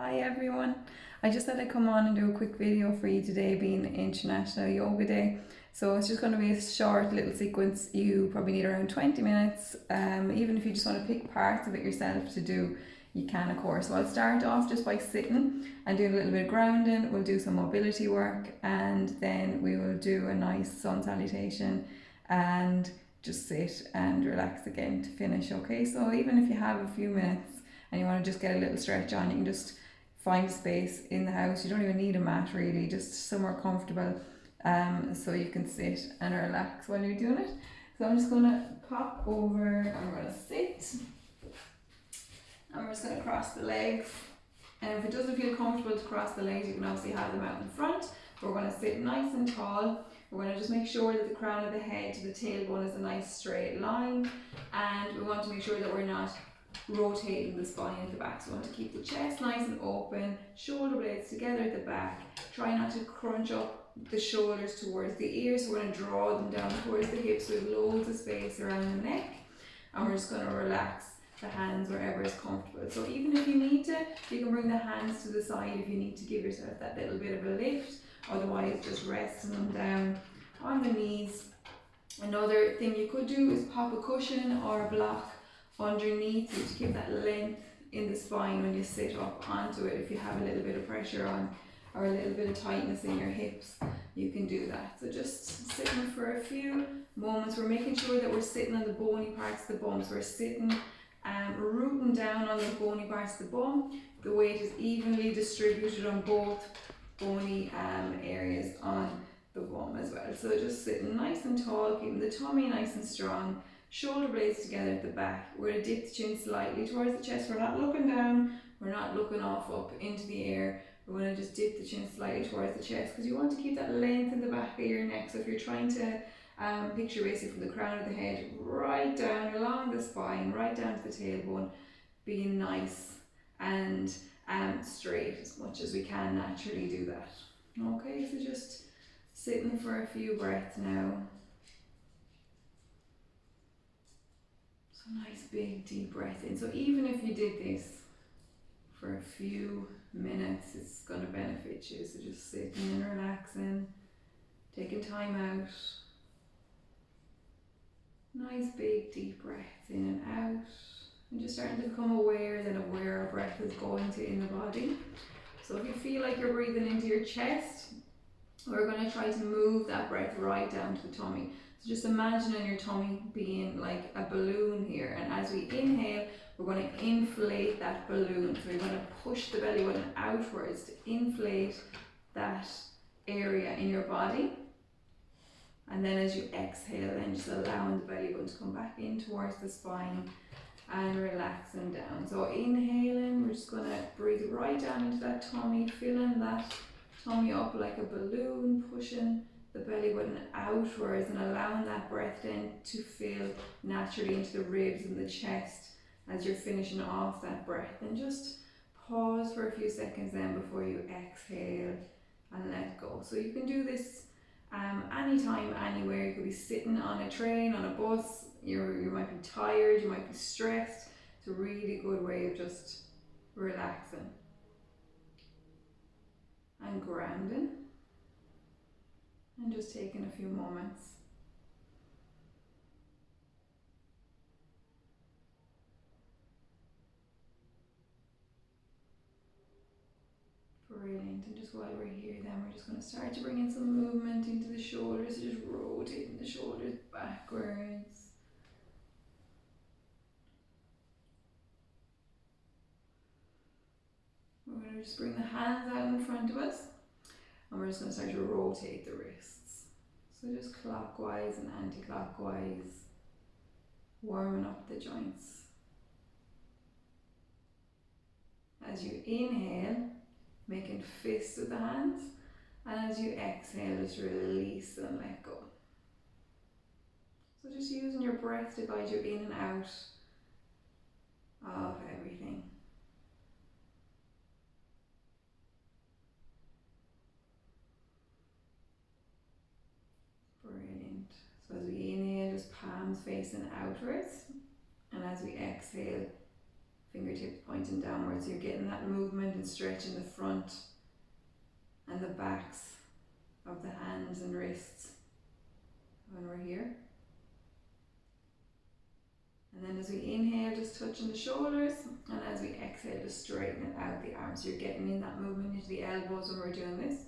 Hi everyone. I just thought I'd come on and do a quick video for you today, being International Yoga Day. So it's just going to be a short little sequence. You probably need around 20 minutes. Even if you just want to pick parts of it yourself to do, you can, of course. So I'll start off just by sitting and doing a little bit of grounding. We'll do some mobility work, and then we will do a nice sun salutation and just sit and relax again to finish. Okay, so even if you have a few minutes and you want to just get a little stretch on, you can just find a space in the house. You don't even need a mat really, just somewhere comfortable, so you can sit and relax while you're doing it. So I'm just going to pop over, I'm going to sit, and we're just going to cross the legs. And if it doesn't feel comfortable to cross the legs, you can obviously have them out in front. But we're going to sit nice and tall. We're going to just make sure that the crown of the head to the tailbone is a nice straight line, and we want to make sure that we're not rotating the spine at the back. So we want to keep the chest nice and open, shoulder blades together at the back. Try not to crunch up the shoulders towards the ears, so we're going to draw them down towards the hips with loads of space around the neck, and we're just going to relax the hands wherever is comfortable. So even if you need to, you can bring the hands to the side if you need to give yourself that little bit of a lift. Otherwise, just resting them down on the knees. Another thing you could do is pop a cushion or a block underneath you to give that length in the spine when you sit up onto it. If you have a little bit of pressure on or a little bit of tightness in your hips, you can do that. So just sitting for a few moments. We're making sure that we're sitting on the bony parts of the bum. So we're sitting rooting down on the bony parts of the bum. The weight is evenly distributed on both bony areas on the bum as well. So just sitting nice and tall, keeping the tummy nice and strong, shoulder blades together at the back. We're going to dip the chin slightly towards the chest. We're not looking down, we're not looking off up into the air. We're going to just dip the chin slightly towards the chest because you want to keep that length in the back of your neck. So if you're trying to picture basically from the crown of the head right down along the spine, right down to the tailbone, being nice and straight as much as we can naturally do that. Okay, so just sitting for a few breaths now. So nice big deep breath in. So even if you did this for a few minutes, it's going to benefit you. So just sitting and relaxing, taking time out. Nice big deep breath in and out. And just starting to become aware then of where our breath is going to in the body. So if you feel like you're breathing into your chest, we're going to try to move that breath right down to the tummy. So just imagining your tummy being like a balloon here, and as we inhale, we're going to inflate that balloon. So we're going to push the belly button outwards to inflate that area in your body. And then as you exhale, then just allowing the belly button to come back in towards the spine and relaxing down. So inhaling, we're just going to breathe right down into that tummy, filling that tummy up like a balloon, pushing the belly button outwards and allowing that breath then to fill naturally into the ribs and the chest as you're finishing off that breath. And just pause for a few seconds then before you exhale and let go. So you can do this anytime, anywhere. You could be sitting on a train, on a bus, you might be tired, you might be stressed. It's a really good way of just relaxing and grounding, and just taking a few moments. Brilliant. And just while we're here then, we're just going to start to bring in some movement into the shoulders, so just rotating the shoulders backwards. We're going to just bring the hands out in front of us, and we're just going to start to rotate the wrists. So just clockwise and anti-clockwise, warming up the joints. As you inhale, making fists with the hands, and as you exhale, just release and let go. So just using your breath to guide you in and out of everything. Brilliant. So as we inhale, just palms facing outwards, and as we exhale, fingertips pointing downwards. So you're getting that movement and stretch in the front and the backs of the hands and wrists when we're here. And then as we inhale, just touching the shoulders, and as we exhale, just straightening out the arms. So you're getting in that movement into the elbows when we're doing this.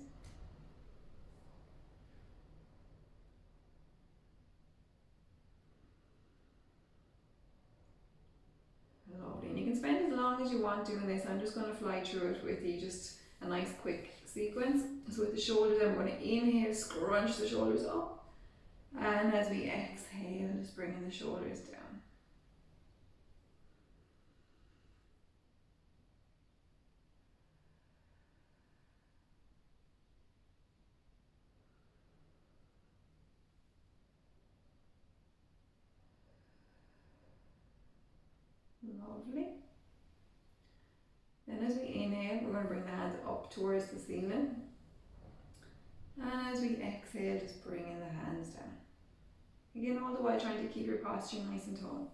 Lovely. And you can spend as long as you want doing this. I'm just going to fly through it with you, just a nice quick sequence. So with the shoulders, then we're going to inhale, scrunch the shoulders up. And as we exhale, just bringing the shoulders down. Lovely. Then as we inhale, we're going to bring the hands up towards the ceiling. And as we exhale, just bringing the hands down. Again, all the while trying to keep your posture nice and tall.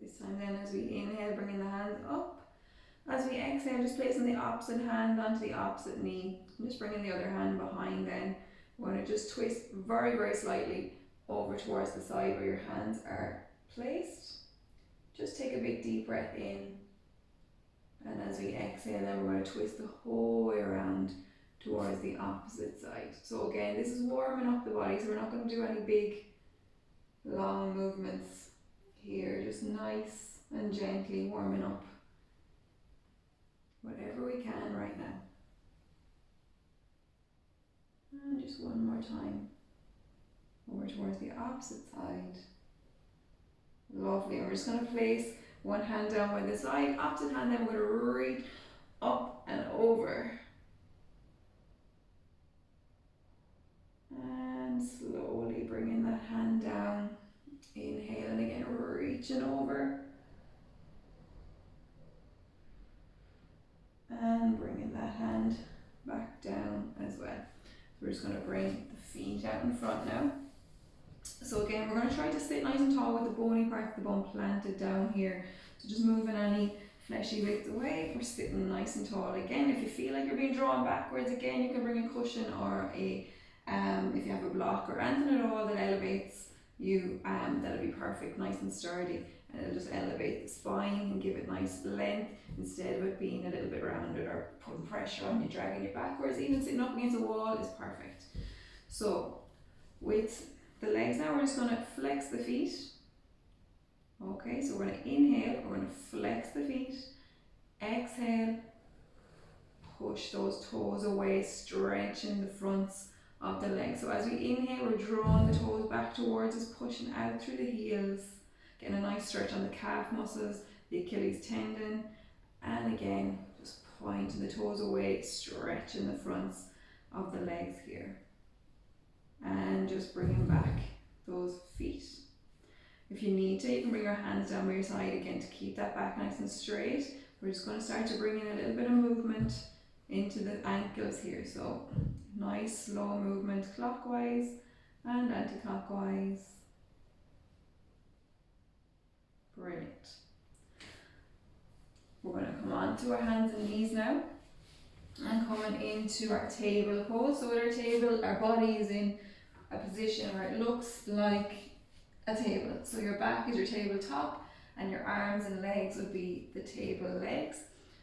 This time then, as we inhale, bringing the hands up. As we exhale, just placing the opposite hand onto the opposite knee. And just bringing the other hand behind then. We're going to just twist very, very slightly over towards the side where your hands are placed. Just take a big deep breath in. And as we exhale, then we're going to twist the whole way around towards the opposite side. So again, this is warming up the body, so we're not going to do any big, long movements here. Just nice and gently warming up whatever we can right now. And just one more time. Over towards the opposite side. Lovely. And we're just going to place one hand down by the side, opposite hand, then we're going to reach up and over. And slowly bringing that hand down. Inhaling again, reaching over. And bringing that hand back down as well. So we're just going to bring the feet out in front now. So again, we're going to try to sit nice and tall with the bony part of the bum planted down here. So just moving any fleshy bits away. We're sitting nice and tall. Again, if you feel like you're being drawn backwards, again, you can bring a cushion or a, if you have a block or anything at all that elevates you, that'll be perfect, nice and sturdy. And it'll just elevate the spine and give it nice length instead of it being a little bit rounded or putting pressure on you, dragging you backwards. Even sitting up against a wall is perfect. So with the legs now, we're just going to flex the feet. Okay, so we're going to inhale, we're going to flex the feet. Exhale, push those toes away, stretching the fronts of the legs. So as we inhale, we're drawing the toes back towards us, pushing out through the heels, getting a nice stretch on the calf muscles, the Achilles tendon, and again, just pointing the toes away, stretching the fronts of the legs here. And just bringing back those feet. If you need to, you can bring your hands down by your side again to keep that back nice and straight. We're just going to start to bring in a little bit of movement into the ankles here. So nice slow movement clockwise and anti-clockwise. Brilliant. We're going to come on to our hands and knees now and coming into our table pose. So with our table, our body is in a position where it looks like a table. So your back is your tabletop and your arms and legs would be the table legs.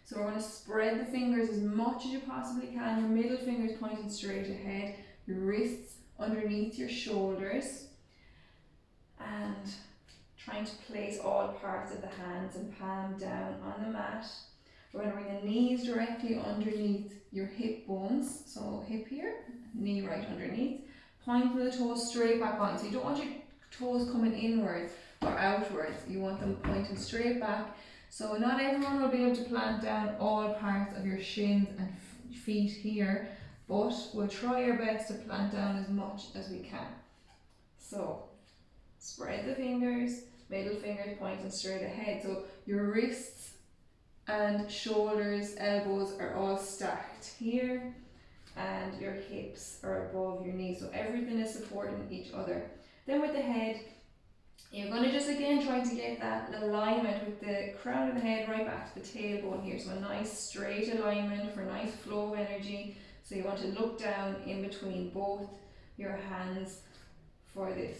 So we're going to spread the fingers as much as you possibly can. Your middle fingers pointing straight ahead, your wrists underneath your shoulders, and trying to place all parts of the hands and palm down on the mat. We're going to bring the knees directly underneath your hip bones. So hip here, knee right underneath. Pointing the toes straight back on. So you don't want your toes coming inwards or outwards. You want them pointing straight back. So not everyone will be able to plant down all parts of your shins and feet here, but we'll try our best to plant down as much as we can. So spread the fingers, middle fingers pointing straight ahead. So your wrists and shoulders, elbows are all stacked here. and your hips are above your knees. So everything is supporting each other. Then with the head, you're going to just again try to get that alignment with the crown of the head right back to the tailbone here. So a nice straight alignment for a nice flow of energy. So you want to look down in between both your hands for this.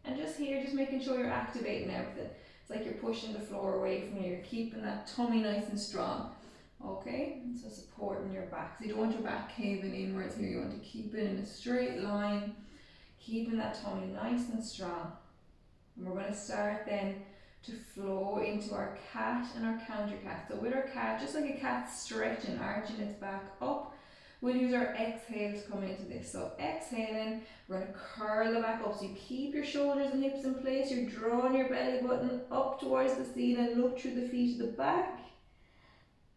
And just here, just making sure you're activating everything. It's like you're pushing the floor away from you. You're keeping that tummy nice and strong. Okay, so supporting your back. So you don't want your back caving inwards here. You want to keep it in a straight line, keeping that tummy nice and strong. And we're going to start then to flow into our cat and our counter cat. So with our cat, just like a cat stretching, arching its back up, we'll use our exhale to come into this. So exhaling, we're going to curl the back up. So you keep your shoulders and hips in place. You're drawing your belly button up towards the ceiling. Look through the feet to the back.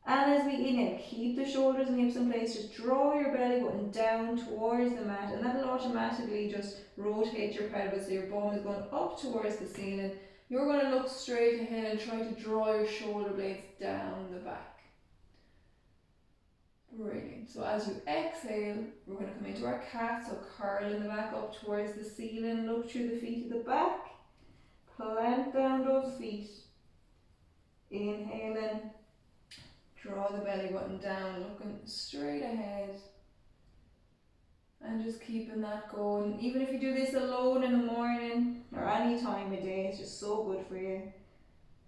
And as we inhale, keep the shoulders and hips in place. Just draw your belly button down towards the mat, and that'll automatically just rotate your pelvis so your bum is going up towards the ceiling. You're going to look straight ahead and try to draw your shoulder blades down the back. Brilliant. So as you exhale, we're going to come into our cat, so curling the back up towards the ceiling, look through the feet to the back, plant down those feet, inhaling. Draw the belly button down, looking straight ahead. And just keeping that going. Even if you do this alone in the morning or any time of day, it's just so good for you.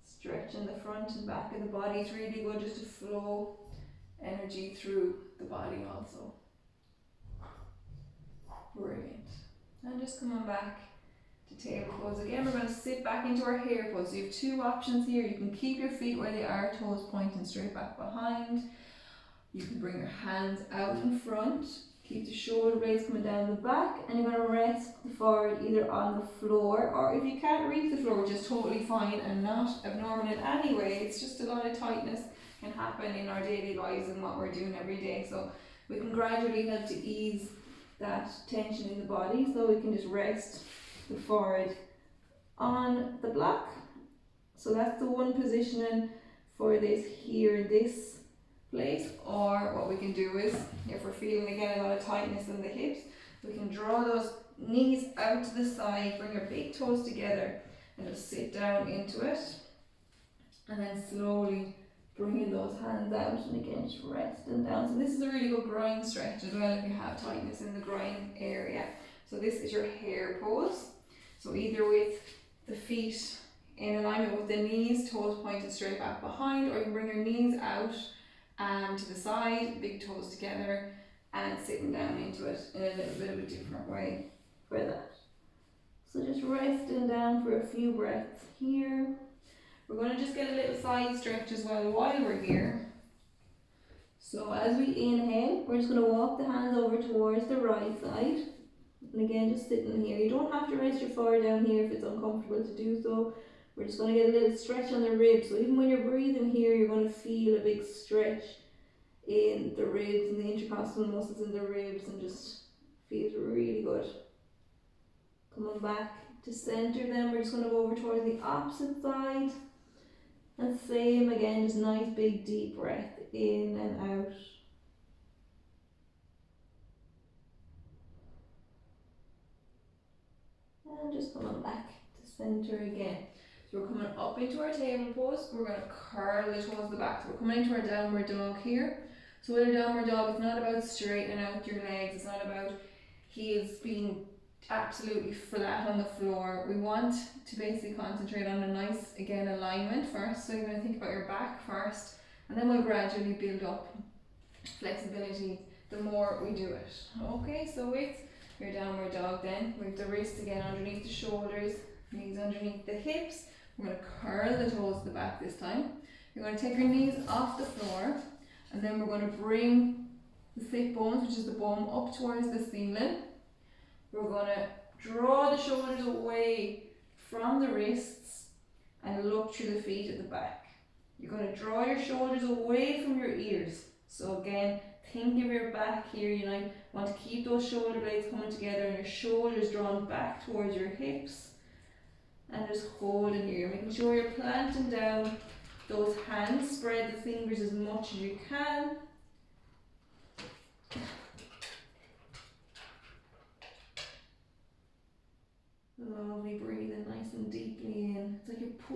Stretching the front and back of the body. It's really good just to flow energy through the body also. Brilliant. And just coming back to table pose again. We're going to sit back into our hare pose. So you have two options here. You can keep your feet where they are, toes pointing straight back behind. You can bring your hands out in front. Keep the shoulder blades coming down the back, and you're going to rest forward either on the floor, or if you can't reach the floor, which is totally fine and not abnormal in any way. It's just a lot of tightness can happen in our daily lives and what we're doing every day. So we can gradually help to ease that tension in the body. So we can just rest the forward on the block. So that's the one positioning for this here in this place. Or what we can do is, if we're feeling again a lot of tightness in the hips, we can draw those knees out to the side, bring your big toes together and just sit down into it, and then slowly bringing those hands out, and again just resting down. So this is a really good groin stretch as well if you have tightness in the groin area. So this is your hare pose. So either with the feet in alignment with the knees, toes pointed straight back behind, or you can bring your knees out to the side, big toes together, and sitting down into it in a little bit of a different way for that. So just resting down for a few breaths here. We're going to just get a little side stretch as well while we're here. So as we inhale, we're just going to walk the hands over towards the right side. And again, just sitting here. You don't have to rest your forehead down here if it's uncomfortable to do so. We're just going to get a little stretch on the ribs. So even when you're breathing here, you're going to feel a big stretch in the ribs and the intercostal muscles in the ribs, and just feels really good. Coming back to center, then we're just going to go over towards the opposite side. And same again, just nice big deep breath in and out. And just coming back to center again. So we're coming up into our table pose. We're going to curl the toes to the back. So we're coming into our downward dog here. So with a downward dog, it's not about straightening out your legs. It's not about heels being absolutely flat on the floor. We want to basically concentrate on a nice, again, alignment first. So you're going to think about your back first, and then we'll gradually build up flexibility the more we do it. Okay, so with your downward dog then, with the wrists again underneath the shoulders, knees underneath the hips. We're going to curl the toes to the back this time. You're going to take your knees off the floor, and then we're going to bring the thick bones, which is the bum, up towards the ceiling. We're going to draw the shoulders away from the wrists and look through the feet at the back. You're going to draw your shoulders away from your ears. So again, think of your back here. You know, want to keep those shoulder blades coming together and your shoulders drawn back towards your hips. And just holding here, making sure you're planting down those hands. Spread the fingers as much as you can.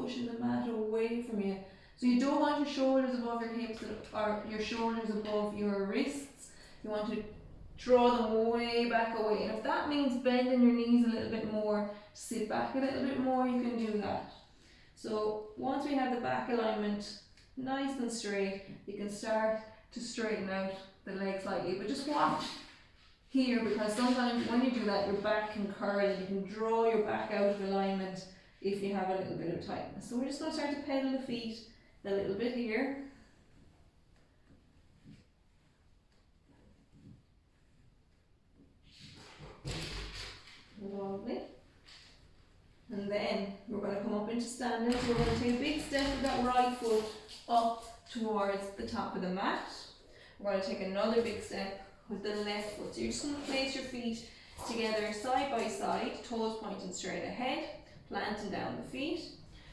pushing the mat away from you. So you don't want your shoulders above your hips or your shoulders above your wrists. You want to draw them way back away. And if that means bending your knees a little bit more, sit back a little bit more, you can do that. So once we have the back alignment nice and straight, you can start to straighten out the legs slightly. But just watch here, because sometimes when you do that, your back can curl and you can draw your back out of alignment if you have a little bit of tightness. So we're just going to start to pedal the feet a little bit here. Lovely. And then we're going to come up into standing. So we're going to take a big step with that right foot up towards the top of the mat. We're going to take another big step with the left foot. So you're just going to place your feet together side by side, toes pointing straight ahead, planting down the feet.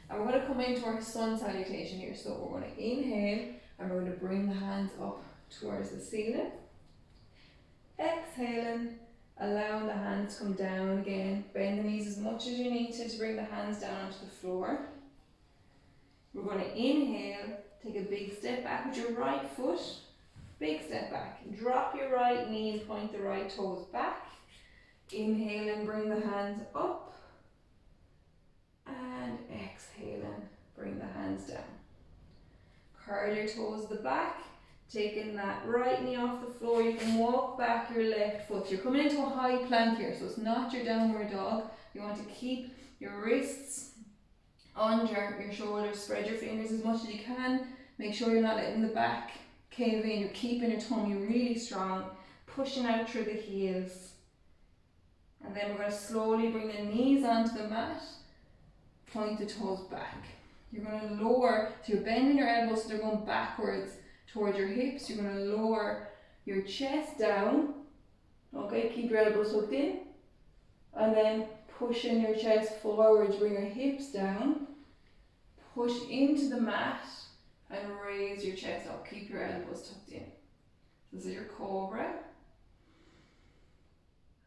And we're going to come into our sun salutation here. So we're going to inhale and we're going to bring the hands up towards the ceiling. Exhaling, allowing the hands to come down again. Bend the knees as much as you need to bring the hands down onto the floor. We're going to inhale, take a big step back with your right foot. Big step back. Drop your right knee and point the right toes back. Inhale and bring the hands up. And exhaling, bring the hands down. Curl your toes to the back. Taking that right knee off the floor, you can walk back your left foot. You're coming into a high plank here, so it's not your downward dog. You want to keep your wrists under your shoulders, spread your fingers as much as you can. Make sure you're not letting the back cave in. You're keeping your tummy really strong, pushing out through the heels. And then we're going to slowly bring the knees onto the mat, point the toes back. You're going to lower, so you're bending your elbows so they're going backwards towards your hips. You're going to lower your chest down. Okay, keep your elbows hooked in. And then pushing your chest forwards, bring your hips down. Push into the mat and raise your chest up. Keep your elbows tucked in. This is your cobra.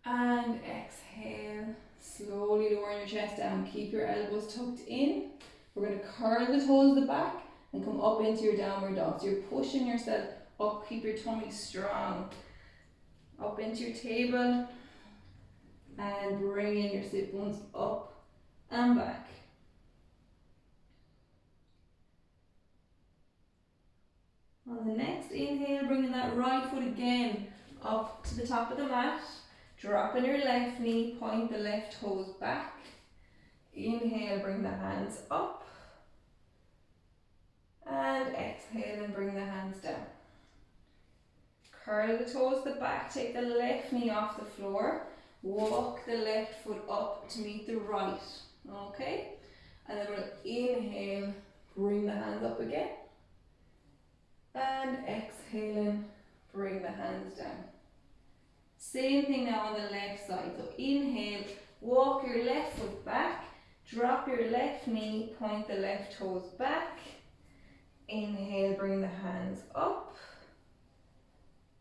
And exhale. Slowly lowering your chest down. Keep your elbows tucked in. We're going to curl the toes to the back and come up into your downward dog. So you're pushing yourself up. Keep your tummy strong. Up into your table. And bringing your sit bones up and back. On the next inhale, bringing that right foot again up to the top of the mat. Dropping your left knee, point the left toes back. Inhale, bring the hands up. And exhale and bring the hands down. Curl the toes to the back, take the left knee off the floor. Walk the left foot up to meet the right. Okay? And then we'll inhale, bring the hands up again. And exhaling, bring the hands down. Same thing now on the left side. So inhale, walk your left foot back, drop your left knee, point the left toes back. Inhale, bring the hands up.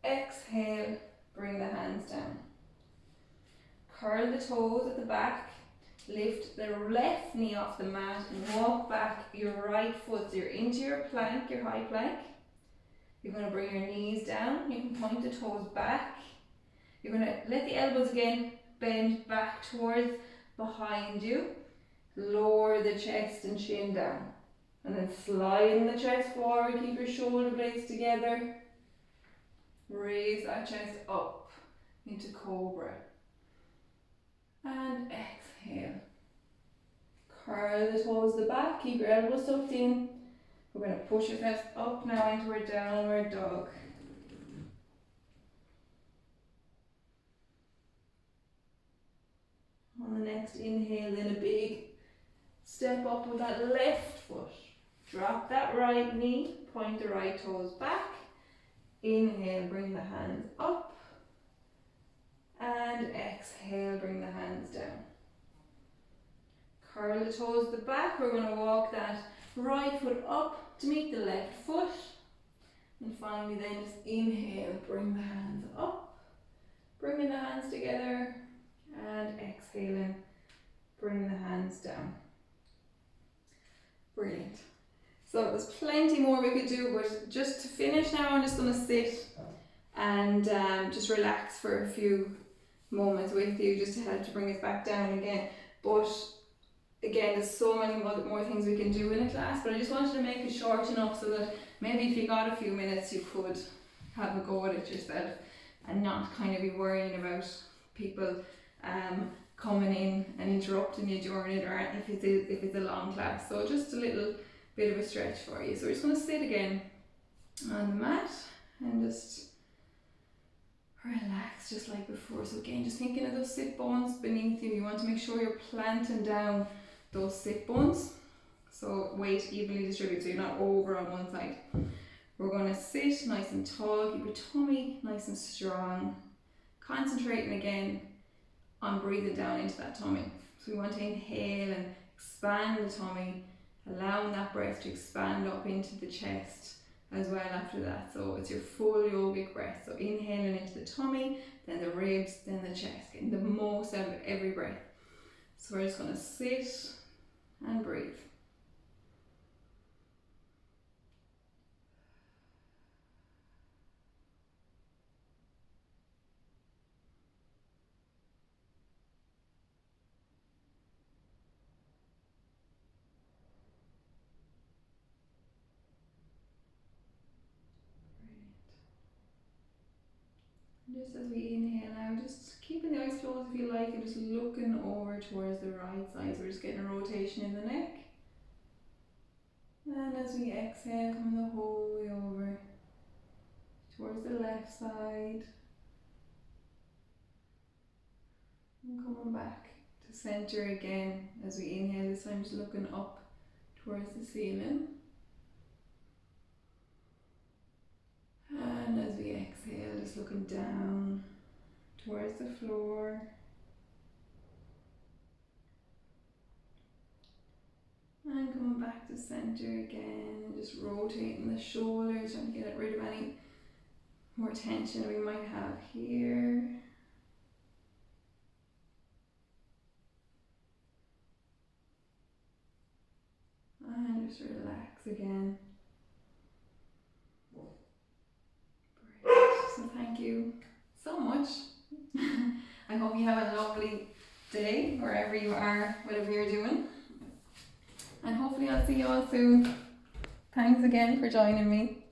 Exhale, bring the hands down. Curl the toes at the back, lift the left knee off the mat and walk back your right foot. So you're into your plank, your high plank. You're going to bring your knees down. You can point the toes back. You're going to let the elbows again bend back towards behind you. Lower the chest and chin down. And then sliding the chest forward. Keep your shoulder blades together. Raise that chest up into cobra. And exhale. Curl the toes to the back. Keep your elbows tucked in. We're going to push your chest up now into our downward dog. On the next inhale, then a big step up with that left foot. Drop that right knee, point the right toes back. Inhale, bring the hands up. And exhale, bring the hands down. Curl the toes to the back. We're going to walk that right foot up to meet the left foot. And finally then just inhale, bring the hands up. Bringing the hands together. And exhaling, bring the hands down. So there's plenty more we could do, but just to finish now, I'm just going to sit and just relax for a few moments with you, just to help to bring us back down again. But again, there's so many more things we can do in a class, but I just wanted to make it short enough so that maybe if you got a few minutes, you could have a go at it yourself and not kind of be worrying about people coming in and interrupting you during it, or if it's a long class. So just a little bit of a stretch for you. So we're just going to sit again on the mat and just relax just like before. So again, just thinking of those sit bones beneath you. You want to make sure you're planting down those sit bones, so weight evenly distributed, so you're not over on one side. We're going to sit nice and tall, keep your tummy nice and strong, concentrating again on breathing down into that tummy. So we want to inhale and expand the tummy, allowing that breath to expand up into the chest as well after that. So it's your full yogic breath. So inhaling into the tummy, then the ribs, then the chest, getting the most out of every breath. So we're just going to sit and breathe. Just as we inhale now, just keeping the eyes closed if you like, and just looking over towards the right side. So we're just getting a rotation in the neck. And as we exhale, coming the whole way over towards the left side. And coming back to center again as we inhale, this time just looking up towards the ceiling. And as we exhale, just looking down towards the floor. And coming back to center again, and just rotating the shoulders, trying to get rid of any more tension we might have here. And just relax again. Great. So thank you so much. I hope you have a lovely day wherever you are, whatever you're doing. And hopefully I'll see you all soon. Thanks again for joining me.